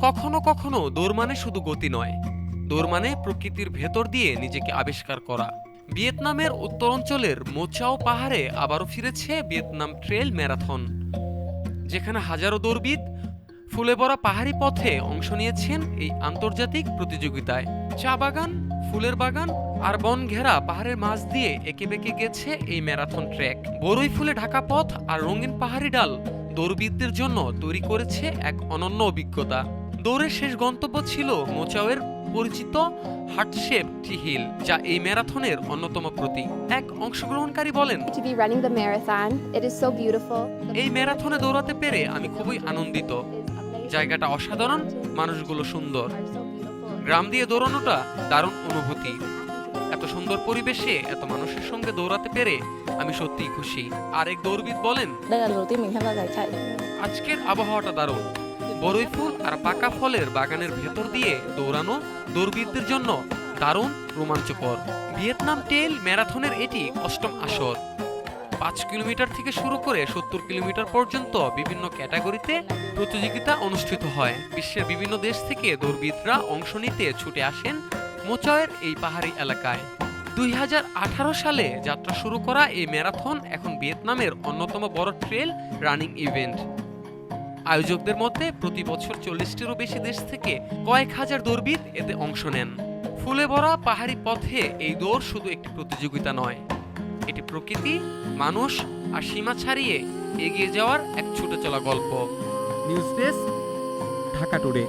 কখনো কখনো দৌড় মানে শুধু গতি নয়, দৌড় মানে প্রকৃতির ভেতর দিয়ে নিজেকে আবিষ্কার করা। ভিয়েতনামের উত্তরাঞ্চলের মোচাও পাহাড়ে আবারও ফিরেছে ভিয়েতনাম ট্রেল ম্যারাথন, যেখানে হাজারো দৌড়বিদ ফুলে ভরা পাহাড়ি পথে অংশ নিয়েছেন এই আন্তর্জাতিক প্রতিযোগিতায়। চা বাগান, ফুলের বাগান আর বন ঘেরা পাহাড়ের মাঝ দিয়ে এঁকে বেঁকে গেছে এই ম্যারাথন ট্র্যাক। বরই ফুলে ঢাকা পথ আর রঙিন পাহাড়ি ডাল দৌড়বিদদের জন্য তৈরি করেছে এক অনন্য অভিজ্ঞতা। দৌড়ের শেষ গন্তব্য ছিল মোচাওয়ের পরিচিত হার্টশেপ টি হিল, যা এই ম্যারাথনের অন্যতম প্রতীক। এক অংশগ্রহণকারী বলেন, To be running the marathon, it is so beautiful. এই ম্যারাথনে দৌড়াতে পেরে আমি খুবই আনন্দিত। জায়গাটা অসাধারণ, মানুষগুলো সুন্দর, গ্রাম দিয়ে দৌড়ানোটা দারুণ অনুভূতি। এত সুন্দর পরিবেশে এত মানুষের সঙ্গে দৌড়াতে পেরে আমি সত্যিই খুশি। আরেক দৌড়বিদ বলেন, Đây là lần đầu tiên mình tham gia giải chạy. আজকের আবহাওয়াটা দারুণ। বরই ফুল আর পাকা ফলের বাগানের ভেতর দিয়ে দৌড়ানো দৌড়বিদদের জন্য দারুণ রোমাঞ্চকর। ভিয়েতনাম টেল ম্যারাথনের এটি অষ্টম আসর। 5 কিলোমিটার থেকে শুরু করে 70 কিলোমিটার পর্যন্ত বিভিন্ন ক্যাটাগরিতে প্রতিযোগিতা অনুষ্ঠিত হয়। বিশ্বের বিভিন্ন দেশ থেকে দৌড়বিদরা অংশ নিতে ছুটে আসেন মোচাওয়ের এই পাহাড়ি এলাকায়। 2018 সালে যাত্রা শুরু করা এই ম্যারাথন এখন ভিয়েতনামের অন্যতম বড় ট্রেল রানিং ইভেন্ট। আয়োজকদের মতে প্রতি বছর 40টিরও বেশি দেশ থেকে কয়েক হাজার দৌড়বিদ এতে অংশ নেন। ফুলে ভরা পাহাড়ি পথে এই দৌড় শুধু একটি প্রতিযোগিতা নয়, এটি প্রকৃতি, মানুষ আর সীমা ছাড়িয়ে এগিয়ে যাওয়ার এক ছুটে চলা গল্প। News desk, Dhaka today.